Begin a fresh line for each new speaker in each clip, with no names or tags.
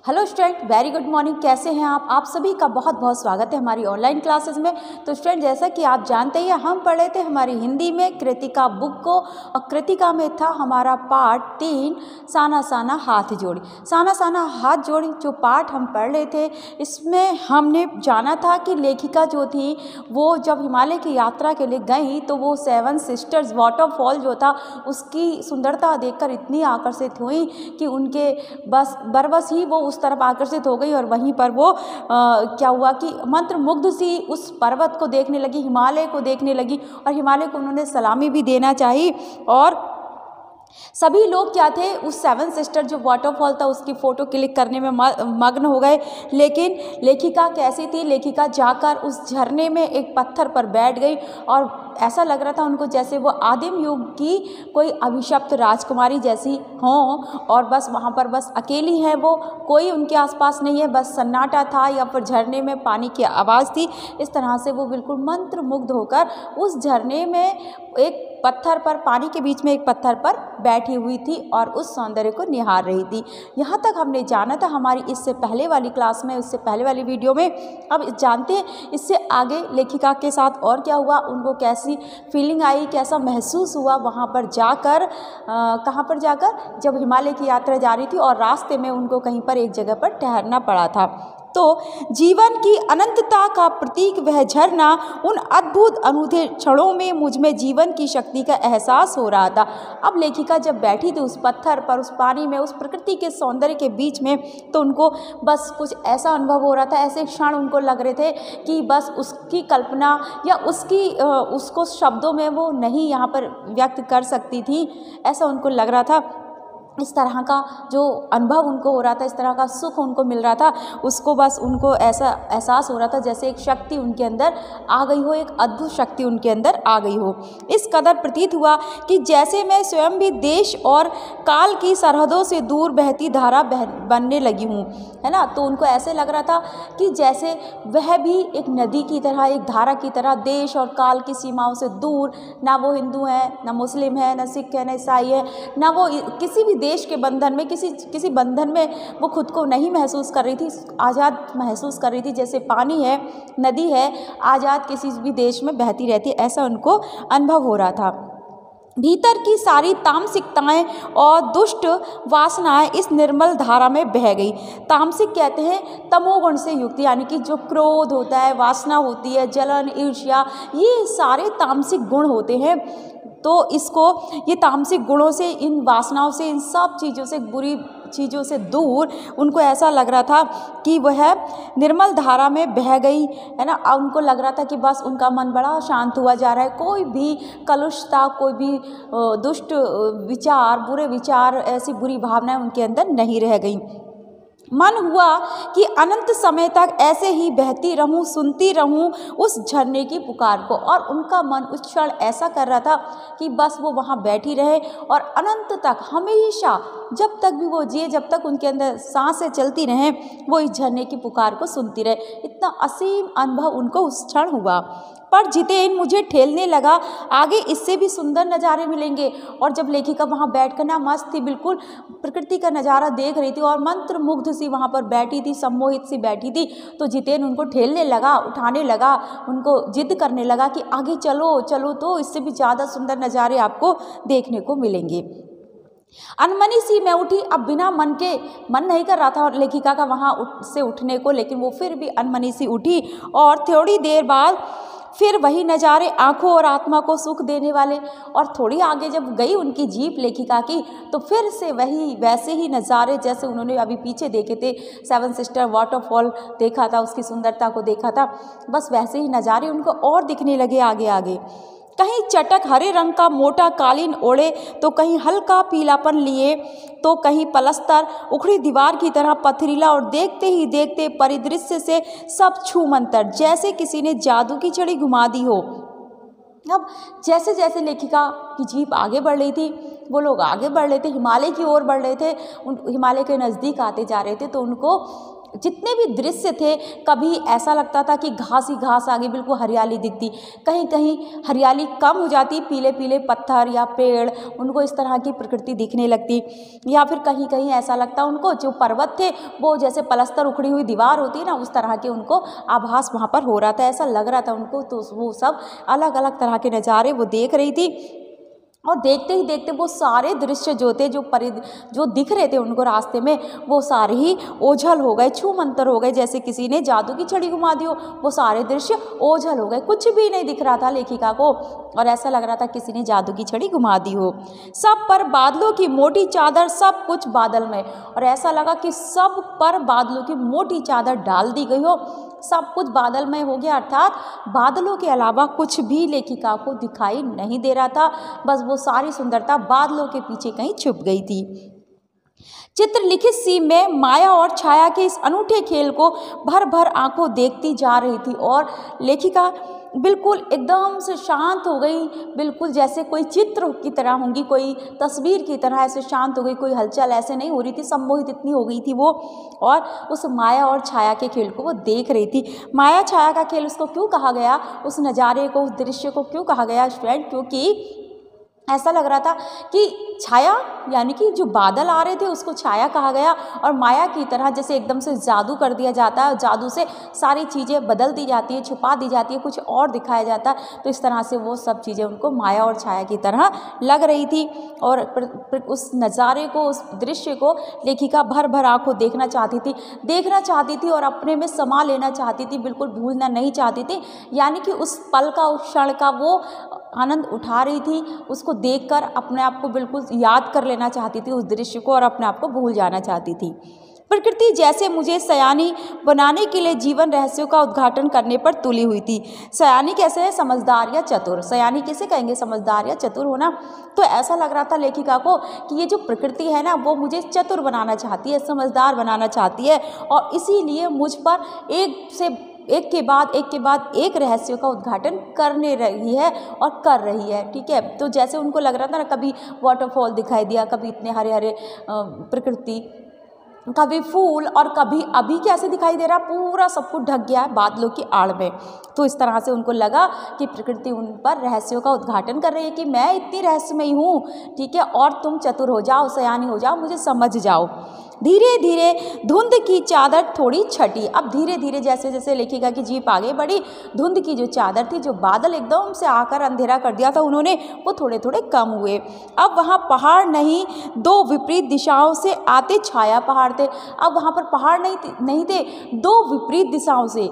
Hello student, very good morning. कैसे हैं आप सभी का बहुत बहुत स्वागत है हमारी ऑनलाइन क्लासेस में। तो स्टूडेंट, जैसा कि आप जानते हैं हम पढ़े थे हमारी हिंदी में कृतिका बुक को, और कृतिका में था हमारा पार्ट 3 साना साना हाथ जोड़ी। साना साना हाथ जोड़ी जो पार्ट हम पढ़ रहे थे, इसमें हमने जाना था कि लेखिका जो थी वो जब हिमालय की यात्रा के लिए गई तो वो 7 सिस्टर्स वाटरफॉल जो था उसकी सुंदरता देखकर इतनी आकर्षित हुई कि उनके बरबस ही वो उस तरफ आकर्षित हो गई, और वहीं पर वो क्या हुआ कि मंत्रमुग्ध सी उस पर्वत को देखने लगी, हिमालय को देखने लगी, और हिमालय को उन्होंने सलामी भी देना चाहिए। और सभी लोग क्या थे, उस 7 सिस्टर जो वाटरफॉल था उसकी फ़ोटो क्लिक करने में मग्न हो गए। लेकिन लेखिका कैसी थी, लेखिका जाकर उस झरने में एक पत्थर पर बैठ गई, और ऐसा लग रहा था उनको जैसे वो आदिम युग की कोई अभिशप्त राजकुमारी जैसी हों, और बस वहाँ पर बस अकेली हैं वो, कोई उनके आसपास नहीं है, बस सन्नाटा था या फिर झरने में पानी की आवाज़ थी। इस तरह से वो बिल्कुल मंत्रमुग्ध होकर उस झरने में एक पत्थर पर, पानी के बीच में एक पत्थर पर बैठी हुई थी और उस सौंदर्य को निहार रही थी। यहाँ तक हमने जाना था हमारी इससे पहले वाली क्लास में, उससे पहले वाली वीडियो में। अब जानते हैं इससे आगे लेखिका के साथ और क्या हुआ, उनको कैसी फीलिंग आई, कैसा महसूस हुआ वहाँ पर जाकर। कहाँ पर जाकर, जब हिमालय की यात्रा जा रही थी और रास्ते में उनको कहीं पर एक जगह पर ठहरना पड़ा था। तो जीवन की अनंतता का प्रतीक वह झरना, उन अद्भुत अनूठे क्षणों में मुझ में जीवन की शक्ति का एहसास हो रहा था। अब लेखिका जब बैठी थी उस पत्थर पर, उस पानी में, उस प्रकृति के सौंदर्य के बीच में, तो उनको बस कुछ ऐसा अनुभव हो रहा था, ऐसे क्षण उनको लग रहे थे कि बस उसकी कल्पना या उसको शब्दों में वो नहीं यहाँ पर व्यक्त कर सकती थी, ऐसा उनको लग रहा था। इस तरह का जो अनुभव उनको हो रहा था, इस तरह का सुख उनको मिल रहा था, उसको बस उनको ऐसा एहसास हो रहा था जैसे एक शक्ति उनके अंदर आ गई हो, एक अद्भुत शक्ति उनके अंदर आ गई हो। इस कदर प्रतीत हुआ कि जैसे मैं स्वयं भी देश और काल की सरहदों से दूर बहती धारा बनने लगी हूँ, है ना। तो उनको ऐसे लग रहा था कि जैसे वह भी एक नदी की तरह, एक धारा की तरह देश और काल की सीमाओं से दूर, ना वो हिंदू है, ना मुस्लिम है, ना सिख है, ना ईसाई है, ना वो किसी भी देश के बंधन में, किसी बंधन में वो खुद को नहीं महसूस कर रही थी, आज़ाद महसूस कर रही थी, जैसे पानी है, नदी है, आज़ाद किसी भी देश में बहती रहती है, ऐसा उनको अनुभव हो रहा था। भीतर की सारी तामसिकताएं और दुष्ट वासनाएं इस निर्मल धारा में बह गई। तामसिक कहते हैं तमोगुण से युक्त, यानी कि जो क्रोध होता है, वासना होती है, जलन, ईर्ष्या, ये सारे तामसिक गुण होते हैं। तो इसको, ये तामसिक गुणों से, इन वासनाओं से, इन सब चीज़ों से, बुरी चीज़ों से दूर उनको ऐसा लग रहा था कि वह निर्मल धारा में बह गई, है ना। उनको लग रहा था कि बस उनका मन बड़ा शांत हुआ जा रहा है, कोई भी कलुषता, कोई भी दुष्ट विचार, बुरे विचार, ऐसी बुरी भावनाएं उनके अंदर नहीं रह गई। मन हुआ कि अनंत समय तक ऐसे ही बहती रहूं, सुनती रहूं उस झरने की पुकार को, और उनका मन उस क्षण ऐसा कर रहा था कि बस वो वहाँ बैठी रहे और अनंत तक, हमेशा, जब तक भी वो जिए, जब तक उनके अंदर सांसें चलती रहें, वो इस झरने की पुकार को सुनती रहे। इतना असीम अनुभव उनको उस क्षण हुआ। पर जितेन मुझे ठेलने लगा, आगे इससे भी सुंदर नज़ारे मिलेंगे। और जब लेखिका वहाँ बैठकर ना मस्त थी, बिल्कुल प्रकृति का नज़ारा देख रही थी और मंत्रमुग्ध सी वहाँ पर बैठी थी, सम्मोहित सी बैठी थी, तो जितेन उनको ठेलने लगा, उठाने लगा, उनको जिद करने लगा कि आगे चलो चलो, तो इससे भी ज़्यादा सुंदर नज़ारे आपको देखने को मिलेंगे। अनमनी सी मैं उठी, अब बिना मन के, मन नहीं कर रहा था लेखिका का वहाँ से उठने को, लेकिन वो फिर भी अनमनी सी उठी, और थोड़ी देर बाद फिर वही नज़ारे आँखों और आत्मा को सुख देने वाले। और थोड़ी आगे जब गई उनकी जीप लेखिका की, तो फिर से वही वैसे ही नज़ारे जैसे उन्होंने अभी पीछे देखे थे, 7 सिस्टर वाटरफॉल देखा था, उसकी सुंदरता को देखा था, बस वैसे ही नज़ारे उनको और दिखने लगे आगे आगे। कहीं चटक हरे रंग का मोटा कालीन ओढ़े, तो कहीं हल्का पीलापन लिए, तो कहीं पलस्तर उखड़ी दीवार की तरह पथरीला, और देखते ही देखते परिदृश्य से सब छूमंतर, जैसे किसी ने जादू की छड़ी घुमा दी हो। अब जैसे जैसे लेखिका की जीप आगे बढ़ रही थी, वो लोग आगे बढ़ रहे थे, हिमालय की ओर बढ़ रहे थे, हिमालय के नज़दीक आते जा रहे थे, तो उनको जितने भी दृश्य थे, कभी ऐसा लगता था कि घास ही घास आगे बिल्कुल हरियाली दिखती, कहीं कहीं हरियाली कम हो जाती, पीले पीले पत्थर या पेड़, उनको इस तरह की प्रकृति दिखने लगती, या फिर कहीं कहीं ऐसा लगता उनको जो पर्वत थे वो जैसे पलस्तर उखड़ी हुई दीवार होती है ना, उस तरह के उनको आभास वहाँ पर हो रहा था, ऐसा लग रहा था उनको। तो वो सब अलग अलग तरह के नज़ारे वो देख रही थी, और देखते ही देखते वो सारे दृश्य जो थे, जो दिख रहे थे उनको रास्ते में, वो सारे ही ओझल हो गए, छू मंतर हो गए, जैसे किसी ने जादू की छड़ी घुमा दी हो। वो सारे दृश्य ओझल हो गए, कुछ भी नहीं दिख रहा था लेखिका को, और ऐसा लग रहा था किसी ने जादू की छड़ी घुमा दी हो। सब पर बादलों की मोटी चादर, सब कुछ बादल में, और ऐसा लगा कि सब पर बादलों की मोटी चादर डाल दी गई हो, सब कुछ बादल में हो गया, अर्थात बादलों के अलावा कुछ भी लेखिका को दिखाई नहीं दे रहा था, बस वो सारी सुंदरता बादलों के पीछे कहीं छुप गई थी। चित्रलिखित सी में माया और छाया के इस अनूठे खेल को भर भर आंखों देखती जा रही थी, और लेखिका बिल्कुल एकदम से शांत हो गई, बिल्कुल जैसे कोई चित्र की तरह होंगी, कोई तस्वीर की तरह ऐसे शांत हो गई, कोई हलचल ऐसे नहीं हो रही थी, सम्मोहित इतनी हो गई थी वो, और उस माया और छाया के खेल को वो देख रही थी। माया छाया का खेल उसको क्यों कहा गया, उस नज़ारे को, उस दृश्य को क्यों कहा गया स्टूडेंट, क्योंकि ऐसा लग रहा था कि छाया यानी कि जो बादल आ रहे थे उसको छाया कहा गया, और माया की तरह जैसे एकदम से जादू कर दिया जाता है, और जादू से सारी चीज़ें बदल दी जाती है, छुपा दी जाती है, कुछ और दिखाया जाता है, तो इस तरह से वो सब चीज़ें उनको माया और छाया की तरह लग रही थी। और उस नज़ारे को, उस दृश्य को लेखिका भर भर आंखों देखना चाहती थी और अपने में समा लेना चाहती थी, बिल्कुल भूलना नहीं चाहती थी, यानी कि उस पल का, उस क्षण का वो आनंद उठा रही थी, उसको देखकर अपने आप को बिल्कुल याद कर लेना चाहती थी उस दृश्य को, और अपने आप को भूल जाना चाहती थी। प्रकृति जैसे मुझे सयानी बनाने के लिए जीवन रहस्यों का उद्घाटन करने पर तुली हुई थी। सयानी कैसे है, समझदार या चतुर, सयानी किसे कहेंगे, समझदार या चतुर होना। तो ऐसा लग रहा था लेखिका को कि ये जो प्रकृति है ना, वो मुझे चतुर बनाना चाहती है, समझदार बनाना चाहती है, और इसीलिए मुझ पर एक के बाद एक रहस्यों का उद्घाटन करने रही है और कर रही है। ठीक है, तो जैसे उनको लग रहा था ना, कभी वाटरफॉल दिखाई दिया, कभी इतने हरे हरे प्रकृति, कभी फूल, और कभी अभी कैसे दिखाई दे रहा, पूरा सब कुछ ढक गया है बादलों की आड़ में। तो इस तरह से उनको लगा कि प्रकृति उन पर रहस्यों का उद्घाटन कर रही है कि मैं इतनी रहस्यमयी हूँ, ठीक है, और तुम चतुर हो जाओ, सयानी हो जाओ, मुझे समझ जाओ। धीरे धीरे धुंध की चादर थोड़ी छटी। अब धीरे धीरे जैसे जैसे लेखिका की जीप आगे बढ़ी, धुंध की जो चादर थी, जो बादल एकदम से आकर अंधेरा कर दिया था उन्होंने, वो थोड़े थोड़े कम हुए। अब वहाँ पहाड़ नहीं, दो विपरीत दिशाओं से आते छाया पहाड़ थे। अब वहाँ पर पहाड़ नहीं थे, दो विपरीत दिशाओं से,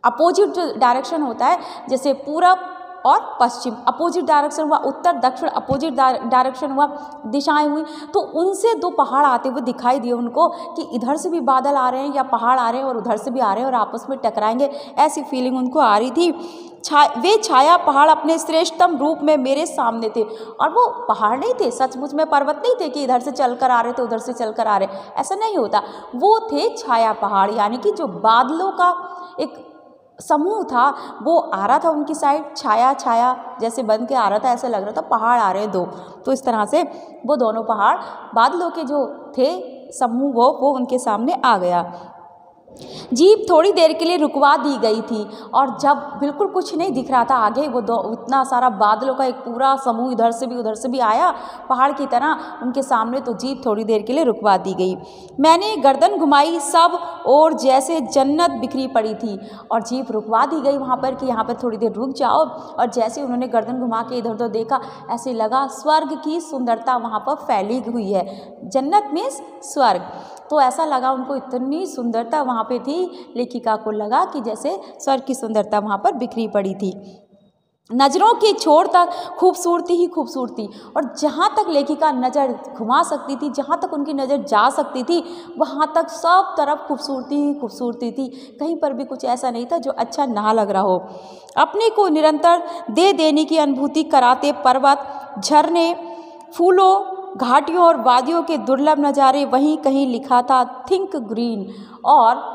अपोजिट जो डायरेक्शन होता है, जैसे पूरब और पश्चिम, अपोजिट डायरेक्शन हुआ, उत्तर दक्षिण अपोजिट डायरेक्शन हुआ, दिशाएं हुई, तो उनसे दो पहाड़ आते हुए दिखाई दिए उनको कि इधर से भी बादल आ रहे हैं या पहाड़ आ रहे हैं और उधर से भी आ रहे हैं और आपस में टकराएंगे, ऐसी फीलिंग उनको आ रही थी। वे छाया पहाड़ अपने श्रेष्ठतम रूप में मेरे सामने थे, और वो पहाड़ नहीं थे, सचमुच में पर्वत नहीं थे कि इधर से चल कर आ रहे थे उधर से चल कर आ रहे, ऐसा नहीं होता। वो थे छाया पहाड़, यानी कि जो बादलों का एक समूह था वो आ रहा था उनकी साइड, छाया छाया जैसे बन के आ रहा था, ऐसा लग रहा था पहाड़ आ रहे हैं दो। तो इस तरह से वो दोनों पहाड़, बादलों के जो थे समूह, वो उनके सामने आ गया। जीप थोड़ी देर के लिए रुकवा दी गई थी, और जब बिल्कुल कुछ नहीं दिख रहा था आगे, वो इतना सारा बादलों का एक पूरा समूह इधर से भी उधर से भी आया पहाड़ की तरह उनके सामने, तो जीप थोड़ी देर के लिए रुकवा दी गई। मैंने गर्दन घुमाई, सब और जैसे जन्नत बिखरी पड़ी थी, और जीप रुकवा दी गई वहाँ पर कि यहाँ पर थोड़ी देर रुक जाओ। और जैसे उन्होंने गर्दन घुमा के इधर उधर देखा, ऐसे लगा स्वर्ग की सुंदरता वहाँ पर फैली हुई है। जन्नत मीन्स स्वर्ग, तो ऐसा लगा उनको, इतनी सुंदरता वहाँ पे थी, लेखिका को लगा कि जैसे स्वर्ग की सुंदरता वहाँ पर बिखरी पड़ी थी। नज़रों की छोर तक खूबसूरती ही खूबसूरती, और जहाँ तक लेखिका नज़र घुमा सकती थी, जहाँ तक उनकी नज़र जा सकती थी, वहाँ तक सब तरफ खूबसूरती ही खूबसूरती थी, कहीं पर भी कुछ ऐसा नहीं था जो अच्छा ना लग रहा हो। अपने को निरंतर दे देने की अनुभूति कराते पर्वत, झरने, फूलों, घाटियों और वादियों के दुर्लभ नज़ारे, वहीं कहीं लिखा था थिंक ग्रीन, और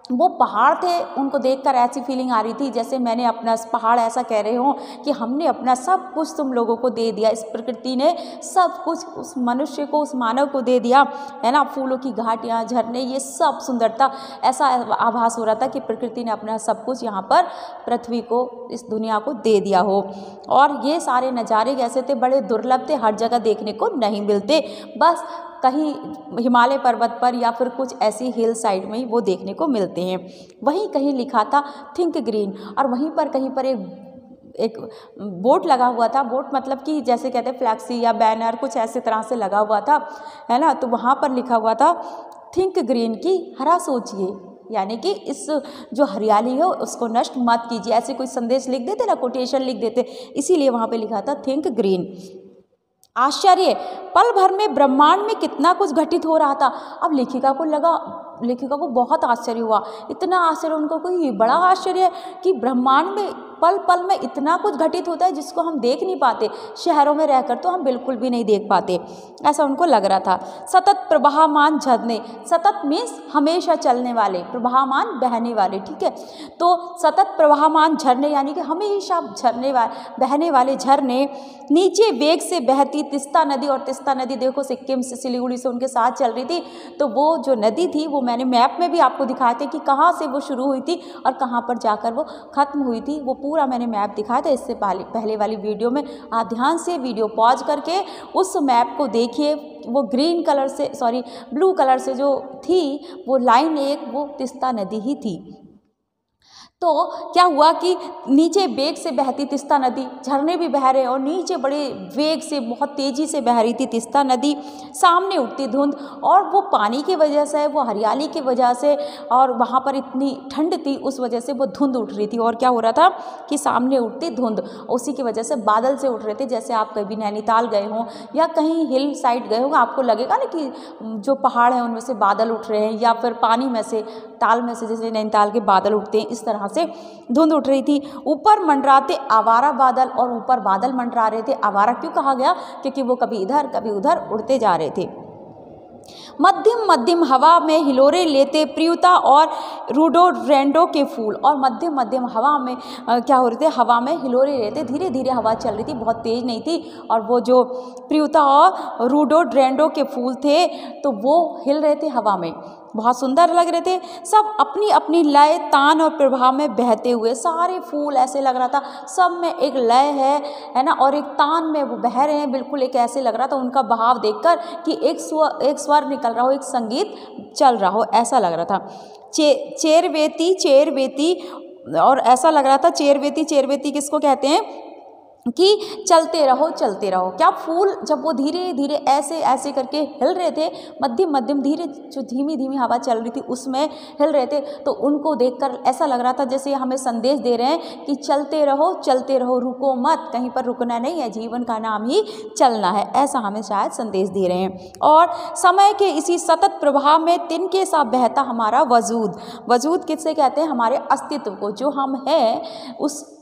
वो पहाड़ थे, उनको देखकर ऐसी फीलिंग आ रही थी जैसे मैंने अपना पहाड़ ऐसा कह रहे हो कि हमने अपना सब कुछ तुम लोगों को दे दिया, इस प्रकृति ने सब कुछ उस मनुष्य को, उस मानव को दे दिया है ना। फूलों की घाटियाँ, झरने, ये सब सुंदरता, ऐसा आभास हो रहा था कि प्रकृति ने अपना सब कुछ यहाँ पर पृथ्वी को, इस दुनिया को दे दिया हो। और ये सारे नज़ारे कैसे थे, बड़े दुर्लभ थे, हर जगह देखने को नहीं मिलते, बस कहीं हिमालय पर्वत पर या फिर कुछ ऐसी हिल साइड में ही वो देखने को मिलते हैं। वहीं कहीं लिखा था थिंक ग्रीन, और वहीं पर कहीं पर एक बोर्ड लगा हुआ था। बोर्ड मतलब कि जैसे कहते हैं फ्लैक्सी या बैनर, कुछ ऐसे तरह से लगा हुआ था, है ना। तो वहाँ पर लिखा हुआ था थिंक ग्रीन की हरा सोचिए, यानी कि इस जो हरियाली हो उसको नष्ट मत कीजिए। ऐसे कोई संदेश लिख देते ना, कोटेशन लिख देते, इसीलिए वहाँ पे लिखा था थिंक ग्रीन। आश्चर्य, पल भर में ब्रह्मांड में कितना कुछ घटित हो रहा था। अब लेखिका को बहुत आश्चर्य हुआ, इतना आश्चर्य उनको, कोई बड़ा आश्चर्य है कि ब्रह्मांड में पल पल में इतना कुछ घटित होता है जिसको हम देख नहीं पाते, शहरों में रहकर तो हम बिल्कुल भी नहीं देख पाते, ऐसा उनको लग रहा था। सतत प्रवाहमान झरने, सतत मीन्स हमेशा चलने वाले, प्रवाहमान बहने वाले, ठीक है। तो सतत प्रवाहमान झरने यानी कि हमेशा बहने वाले झरने, नीचे वेग से बहती तिस्ता नदी, और तिस्ता नदी देखो सिक्किम से, सिलीगुड़ी से उनके साथ चल रही थी। तो वो जो नदी थी वो मैंने मैप में भी आपको दिखाए थे कि कहाँ से वो शुरू हुई थी और कहाँ पर जाकर वो ख़त्म हुई थी, वो पूरा मैंने मैप दिखाया था इससे पहले वाली वीडियो में। आप ध्यान से वीडियो पॉज करके उस मैप को देखिए। वो ग्रीन कलर से, सॉरी ब्लू कलर से जो थी वो लाइन एक, वो तिस्ता नदी ही थी। तो क्या हुआ कि नीचे वेग से बहती तिस्ता नदी, झरने भी बह रहे और नीचे बड़े वेग से बहुत तेज़ी से बह रही थी तिस्ता नदी, सामने उठती धुंध, और वो पानी की वजह से, वो हरियाली की वजह से, और वहाँ पर इतनी ठंड थी उस वजह से वो धुंध उठ रही थी। और क्या हो रहा था कि सामने उठती धुंध, उसी की वजह से बादल से उठ रहे थे। जैसे आप कभी नैनीताल गए हों या कहीं हिल साइड गए हों, आपको लगेगा ना कि जो पहाड़ हैं उनमें से बादल उठ रहे हैं, या फिर पानी में से, ताल में से जैसे नैनीताल के बादल उठते हैं, इस तरह से धुंध उठ रही थी। ऊपर मंडराते आवारा बादल, और ऊपर बादल मंडरा रहे थे। आवारा क्यों कहा गया? क्योंकि वो कभी इधर कभी उधर उड़ते जा रहे थे। मध्यम मध्यम हवा में हिलोरे लेते प्रियुता और रोडोडेंड्रो के फूल, और मध्यम मध्यम हवा में क्या हो रहे थे, हवा में हिलोरे लेते, धीरे धीरे हवा चल रही थी, बहुत तेज नहीं थी, और वो जो प्रियुता और रोडोडेंड्रो के फूल थे तो वो हिल रहे थे हवा में, बहुत सुंदर लग रहे थे। सब अपनी अपनी लय, तान और प्रभाव में बहते हुए, सारे फूल ऐसे लग रहा था सब में एक लय है ना, और एक तान में वो बह रहे हैं, बिल्कुल एक ऐसे लग रहा था उनका बहाव देखकर कि एक स्वर निकल रहा हो, एक संगीत चल रहा हो, ऐसा लग रहा था। चेरवेती, और ऐसा लग रहा था चेरवेती किसको कहते हैं कि चलते रहो चलते रहो। क्या फूल जब वो धीरे धीरे ऐसे ऐसे करके हिल रहे थे, मध्यम मध्यम धीरे, जो धीमी धीमी हवा चल रही थी उसमें हिल रहे थे, तो उनको देखकर ऐसा लग रहा था जैसे हमें संदेश दे रहे हैं कि चलते रहो, रुको मत, कहीं पर रुकना नहीं है, जीवन का नाम ही चलना है, ऐसा हमें शायद संदेश दे रहे हैं। और समय के इसी सतत प्रवाह में तिनके सा बहता हमारा वजूद किससे कहते हैं? हमारे अस्तित्व को, जो हम हैं उस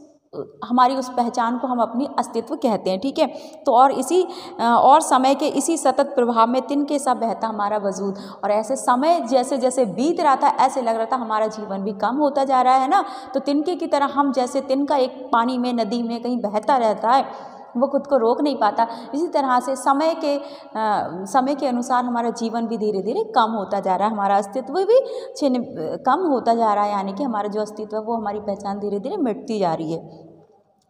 हमारी उस पहचान को हम अपनी अस्तित्व कहते हैं, ठीक है। तो और समय के इसी सतत प्रभाव में तिनके सा बहता हमारा वजूद, और ऐसे समय जैसे जैसे बीत रहा था ऐसे लग रहा था हमारा जीवन भी कम होता जा रहा है ना। तो तिनके की तरह हम, जैसे तिनका एक पानी में, नदी में कहीं बहता रहता है, वो खुद को रोक नहीं पाता, इसी तरह से समय के अनुसार हमारा जीवन भी धीरे धीरे कम होता जा रहा है, हमारा अस्तित्व भी कम होता जा रहा है, यानी कि हमारा जो अस्तित्व है वो, हमारी पहचान धीरे धीरे मिटती जा रही है।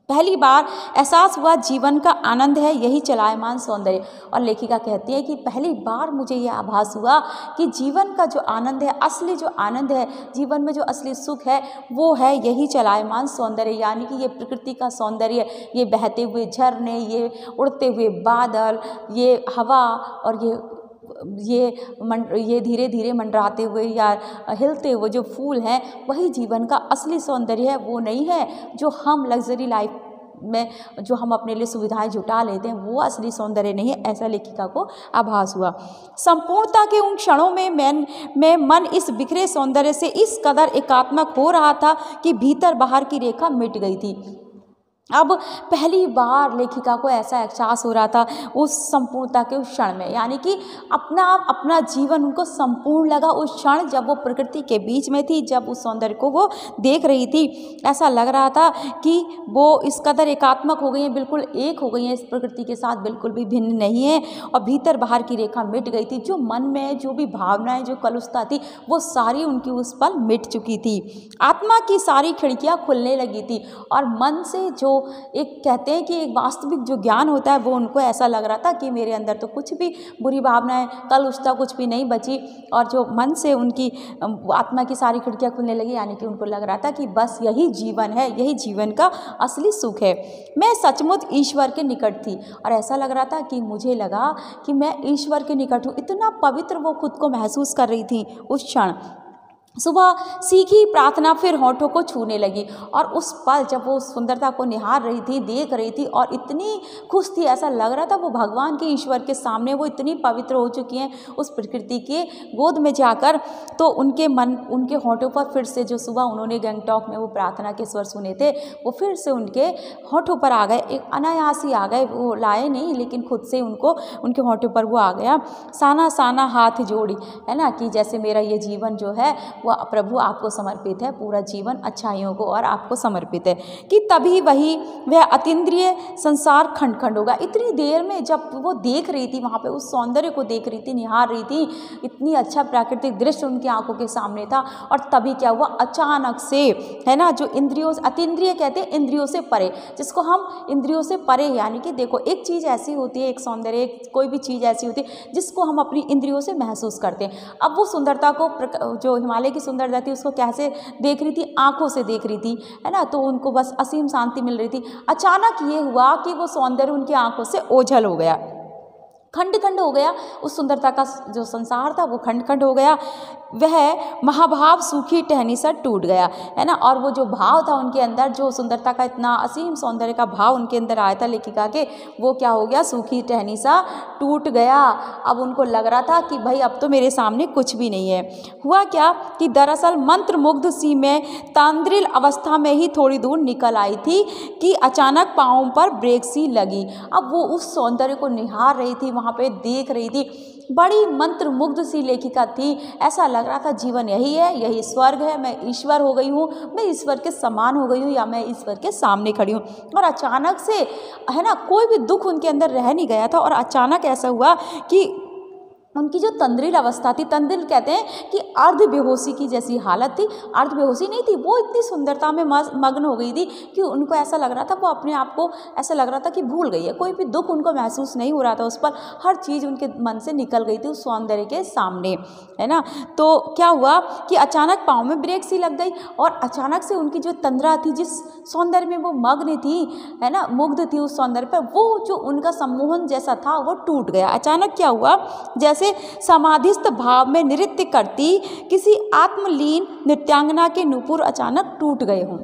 पहली बार एहसास हुआ जीवन का आनंद है यही चलायमान सौंदर्य। और लेखिका कहती है कि पहली बार मुझे यह आभास हुआ कि जीवन का जो आनंद है, असली जो आनंद है, जीवन में जो असली सुख है, वो है यही चलायमान सौंदर्य, यानी कि ये प्रकृति का सौंदर्य, ये बहते हुए झरने, ये उड़ते हुए बादल, ये हवा, और ये धीरे धीरे मंडराते हुए या हिलते हुए जो फूल हैं, वही जीवन का असली सौंदर्य है। वो नहीं है जो हम लग्जरी लाइफ में, जो हम अपने लिए सुविधाएं जुटा लेते हैं, वो असली सौंदर्य नहीं है, ऐसा लेखिका को आभास हुआ। संपूर्णता के उन क्षणों में मन इस बिखरे सौंदर्य से इस कदर एकात्मक हो रहा था कि भीतर बाहर की रेखा मिट गई थी। अब पहली बार लेखिका को ऐसा एहसास हो रहा था उस संपूर्णता के उस क्षण में, यानी कि अपना जीवन उनको संपूर्ण लगा उस क्षण जब वो प्रकृति के बीच में थी, जब उस सौंदर्य को वो देख रही थी। ऐसा लग रहा था कि वो इस कदर एकात्मक हो गई हैं, बिल्कुल एक हो गई हैं इस प्रकृति के साथ, बिल्कुल भी भिन्न नहीं है। और भीतर बाहर की रेखा मिट गई थी, जो मन में जो भी भावनाएं, जो कलुषता थी, वो सारी उनकी उस पल मिट चुकी थी। आत्मा की सारी खिड़कियां खुलने लगी थी और मन से जो एक कहते हैं कि एक वास्तविक जो ज्ञान होता है, वो उनको ऐसा लग रहा था कि मेरे अंदर तो कुछ भी बुरी भावनाएं, कलुषता कुछ भी नहीं बची। और जो मन से उनकी आत्मा की सारी खिड़कियां खुलने लगी, यानी कि उनको लग रहा था कि बस यही जीवन है, यही जीवन का असली सुख है। मैं सचमुच ईश्वर के निकट थी और ऐसा लग रहा था कि मुझे लगा कि मैं ईश्वर के निकट हूँ। इतना पवित्र वो खुद को महसूस कर रही थी उस क्षण। सुबह सीखी प्रार्थना फिर होठों को छूने लगी और उस पल जब वो सुंदरता को निहार रही थी, देख रही थी और इतनी खुश थी, ऐसा लग रहा था वो भगवान के, ईश्वर के सामने वो इतनी पवित्र हो चुकी हैं उस प्रकृति के गोद में जाकर। तो उनके होठों पर फिर से जो सुबह उन्होंने गंगटोक में वो प्रार्थना के स्वर सुने थे, वो फिर से उनके होठों पर आ गए। एक अनायास ही आ गए, वो लाए नहीं, लेकिन खुद से उनके होठों पर वो आ गया। साना साना हाथ जोड़ी, है ना, कि जैसे मेरा ये जीवन जो है वह प्रभु आपको समर्पित है, पूरा जीवन अच्छाइयों को और आपको समर्पित है। कि तभी वह अतीन्द्रिय संसार खंड खंड होगा। इतनी देर में जब वो देख रही थी, वहाँ पे उस सौंदर्य को देख रही थी, निहार रही थी, इतनी अच्छा प्राकृतिक दृश्य उनकी आंखों के सामने था। और तभी क्या हुआ, अचानक से, है ना, जो इंद्रियों, अतीन्द्रिय कहते हैं इंद्रियों से परे, जिसको हम इंद्रियों से परे, यानी कि देखो एक चीज़ ऐसी होती है, एक सौंदर्य, कोई भी चीज़ ऐसी होती है जिसको हम अपनी इंद्रियों से महसूस करते हैं। अब वो सुंदरता को, जो हिमालय की सुंदरता थी, उसको कैसे देख रही थी, आंखों से देख रही थी, है ना, तो उनको बस असीम शांति मिल रही थी। अचानक ये हुआ कि वो सौंदर्य उनकी आंखों से ओझल हो गया, खंड खंड हो गया। उस सुंदरता का जो संसार था वो खंड खंड हो गया। वह महाभाव सूखी टहनी सा टूट गया, है ना। और वो जो भाव था उनके अंदर, जो सुंदरता का इतना असीम सौंदर्य का भाव उनके अंदर आया था लेखिका के, वो क्या हो गया, सूखी टहनी सा टूट गया। अब उनको लग रहा था कि भाई अब तो मेरे सामने कुछ भी नहीं है। हुआ क्या कि दरअसल मंत्रमुग्ध सी में तांद्रिल अवस्था में ही थोड़ी दूर निकल आई थी कि अचानक पाँव पर ब्रेक सी लगी। अब वो उस सौंदर्य को निहार रही थी, वहाँ पे देख रही थी, बड़ी मंत्रमुग्ध सी लेखिका थी। ऐसा लग रहा था जीवन यही है, यही स्वर्ग है, मैं ईश्वर हो गई हूँ, मैं ईश्वर के समान हो गई हूँ, या मैं ईश्वर के सामने खड़ी हूँ। और अचानक से, है ना, कोई भी दुख उनके अंदर रह नहीं गया था। और अचानक ऐसा हुआ कि उनकी जो तंद्रिल अवस्था थी, तंद्रिल कहते हैं कि अर्ध बेहोशी की जैसी हालत थी, अर्ध बेहोशी नहीं थी, वो इतनी सुंदरता में मग्न हो गई थी कि उनको ऐसा लग रहा था, वो अपने आप को ऐसा लग रहा था कि भूल गई है। कोई भी दुख उनको महसूस नहीं हो रहा था उस पर, हर चीज़ उनके मन से निकल गई थी उस सौंदर्य के सामने, है ना। तो क्या हुआ कि अचानक पाँव में ब्रेक सी लग गई और अचानक से उनकी जो तंद्रा थी, जिस सौंदर्य में वो मग्न थी, है ना, मुग्ध थी उस सौंदर्य पर, वो जो उनका सम्मोहन जैसा था वो टूट गया। अचानक क्या हुआ, जैसे समाधिस्थ भाव में नृत्य करती किसी आत्मलीन नृत्यांगना के नूपुर अचानक टूट गए हों।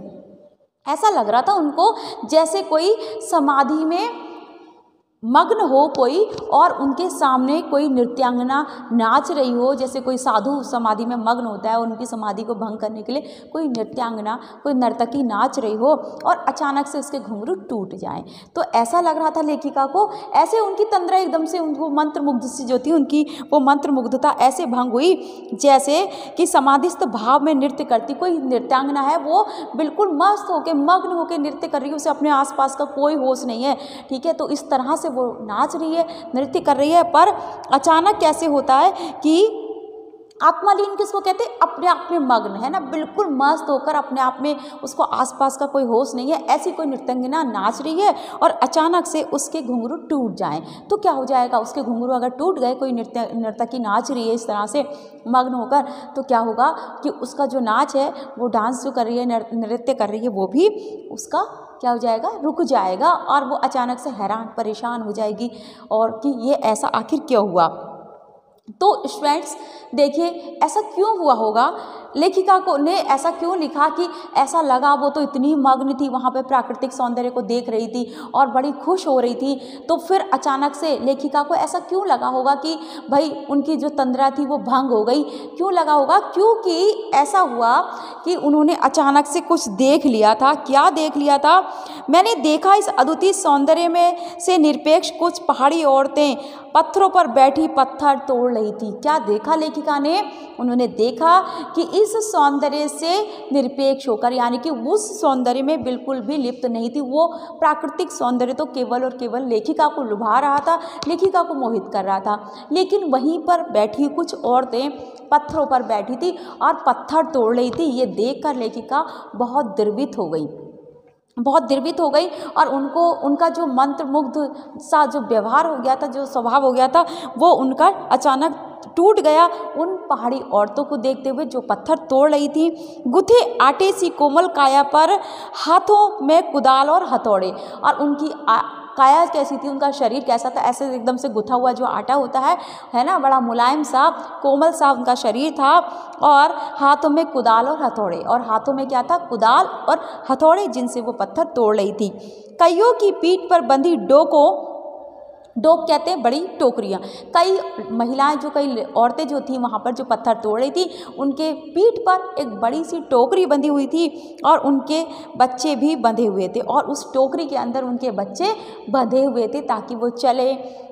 ऐसा लग रहा था उनको जैसे कोई समाधि में मग्न हो कोई, और उनके सामने कोई नृत्यांगना नाच रही हो, जैसे कोई साधु समाधि में मग्न होता है, उनकी समाधि को भंग करने के लिए कोई नृत्यांगना, कोई नर्तकी नाच रही हो और अचानक से उसके घुंघरू टूट जाएं। तो ऐसा लग रहा था लेखिका को, ऐसे उनकी तंद्रा एकदम से, उनको मंत्रमुग्ध सी जो थी उनकी वो मंत्रमुग्धता ऐसे भंग हुई जैसे कि समाधिस्थ भाव में नृत्य करती कोई नृत्यांगना है, वो बिल्कुल मस्त होकर, मग्न होकर नृत्य कर रही है, उसे अपने आसपास का कोई होश नहीं है, ठीक है। तो इस तरह से वो नाच रही है, नृत्य कर रही है, पर अचानक कैसे होता है कि आत्मालीन किसको कहते हैं, अपने आप में मग्न, है ना, बिल्कुल मस्त होकर अपने आप में, उसको आसपास का कोई होश नहीं है, ऐसी कोई नृत्यांगना नाच रही है और अचानक से उसके घुंघरू टूट जाएं तो क्या हो जाएगा, उसके घुंघरू अगर टूट गए, कोई नर्तकी नाच रही है इस तरह से मग्न होकर, तो क्या होगा कि उसका जो नाच है, वो डांस जो कर रही है, नृत्य कर रही है, वो भी उसका क्या हो जाएगा, रुक जाएगा और वो अचानक से हैरान परेशान हो जाएगी और कि ये ऐसा आखिर क्यों हुआ। तो स्टूडेंट्स देखिए ऐसा क्यों हुआ होगा, लेखिका को ने ऐसा क्यों लिखा कि ऐसा लगा वो तो इतनी मग्न थी वहाँ पे प्राकृतिक सौंदर्य को देख रही थी और बड़ी खुश हो रही थी, तो फिर अचानक से लेखिका को ऐसा क्यों लगा होगा कि भाई उनकी जो तंद्रा थी वो भंग हो गई, क्यों लगा होगा? क्योंकि ऐसा हुआ कि उन्होंने अचानक से कुछ देख लिया था। क्या देख लिया था? मैंने देखा इस अद्वितीय सौंदर्य में से निरपेक्ष कुछ पहाड़ी औरतें पत्थरों पर बैठी पत्थर तोड़ रही थी। क्या देखा लेखिका ने? उन्होंने देखा कि इस सौंदर्य से निरपेक्ष होकर, यानी कि उस सौंदर्य में बिल्कुल भी लिप्त नहीं थी, वो प्राकृतिक सौंदर्य तो केवल और केवल लेखिका को लुभा रहा था, लेखिका को मोहित कर रहा था, लेकिन वहीं पर बैठी कुछ औरतें पत्थरों पर बैठी थी और पत्थर तोड़ रही थी। ये देखकर लेखिका बहुत द्रवित हो गई, बहुत द्रवित हो गई और उनको उनका जो मंत्रमुग्ध सा जो व्यवहार हो गया था, जो स्वभाव हो गया था, वो उनका अचानक टूट गया उन पहाड़ी औरतों को देखते हुए जो पत्थर तोड़ रही थी। गुथे आटे सी कोमल काया पर हाथों में कुदाल और हथौड़े, और उनकी काया कैसी थी, उनका शरीर कैसा था? ऐसे एकदम से गुथा हुआ जो आटा होता है ना, बड़ा मुलायम सा कोमल सा उनका शरीर था, और हाथों में कुदाल और हथौड़े, और हाथों में क्या था? कुदाल और हथौड़े, जिनसे वो पत्थर तोड़ रही थी। कईयों की पीठ पर बंधी डोक कहते हैं बड़ी टोकरियाँ। कई महिलाएं कई औरतें जो थी वहाँ पर जो पत्थर तोड़ रही थी, उनके पीठ पर एक बड़ी सी टोकरी बंधी हुई थी और उनके बच्चे भी बंधे हुए थे, और उस टोकरी के अंदर उनके बच्चे बंधे हुए थे ताकि वो चले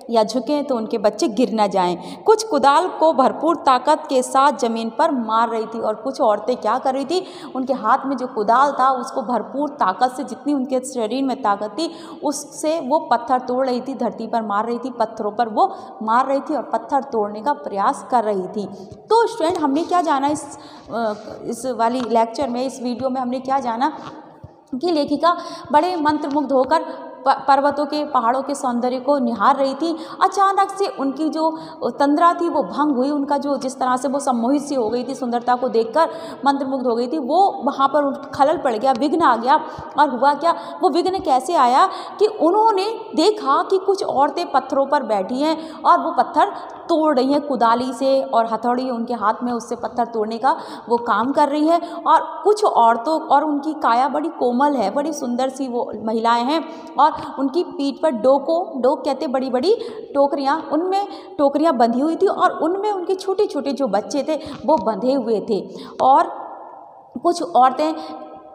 या झुकें तो उनके बच्चे गिर न जाएं। कुछ कुदाल को भरपूर ताकत के साथ ज़मीन पर मार रही थी, और कुछ औरतें क्या कर रही थी? उनके हाथ में जो कुदाल था उसको भरपूर ताकत से, जितनी उनके शरीर में ताकत थी उससे वो पत्थर तोड़ रही थी, धरती पर मार रही थी, पत्थरों पर वो मार रही थी और पत्थर तोड़ने का प्रयास कर रही थी। तो स्टूडेंट हमने क्या जाना इस वाली लेक्चर में, इस वीडियो में हमने क्या जाना कि लेखिका बड़े मंत्रमुग्ध होकर पर्वतों के, पहाड़ों के सौंदर्य को निहार रही थी। अचानक से उनकी जो तंद्रा थी वो भंग हुई, उनका जो जिस तरह से वो सम्मोहित सी हो गई थी, सुंदरता को देखकर मंत्रमुग्ध हो गई थी, वो वहाँ पर खलल पड़ गया, विघ्न आ गया। और हुआ क्या? वो विघ्न कैसे आया कि उन्होंने देखा कि कुछ औरतें पत्थरों पर बैठी हैं और वो पत्थर तोड़ रही हैं कुदाली से, और हथौड़ी उनके हाथ में, उससे पत्थर तोड़ने का वो काम कर रही है। और कुछ औरतों, और उनकी काया बड़ी कोमल है, बड़ी सुंदर सी वो महिलाएं हैं, और उनकी पीठ पर डोक कहते बड़ी बड़ी टोकरियाँ, उनमें टोकरियाँ बंधी हुई थी, और उनमें उनके छोटे छोटे जो बच्चे थे वो बंधे हुए थे। और कुछ औरतें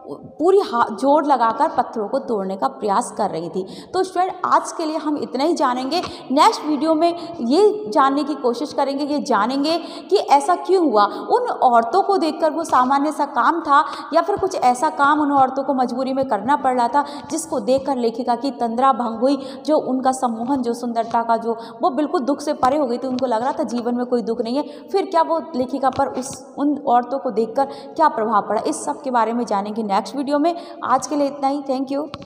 पूरी जोर लगाकर पत्थरों को तोड़ने का प्रयास कर रही थी। तो स्टूडेंट आज के लिए हम इतना ही जानेंगे। नेक्स्ट वीडियो में ये जानने की कोशिश करेंगे, ये जानेंगे कि ऐसा क्यों हुआ, उन औरतों को देखकर वो सामान्य सा काम था या फिर कुछ ऐसा काम उन औरतों को मजबूरी में करना पड़ रहा था जिसको देखकर लेखिका की तंद्रा भंग हुई, जो उनका सम्मोहन, जो सुंदरता का जो वो बिल्कुल दुख से परे हो गई थी, उनको लग रहा था जीवन में कोई दुख नहीं है। फिर क्या वो लेखिका पर उन औरतों को देखकर क्या प्रभाव पड़ा, इस सब के बारे में जानेंगे नेक्स्ट वीडियो में। आज के लिए इतना ही। Thank you.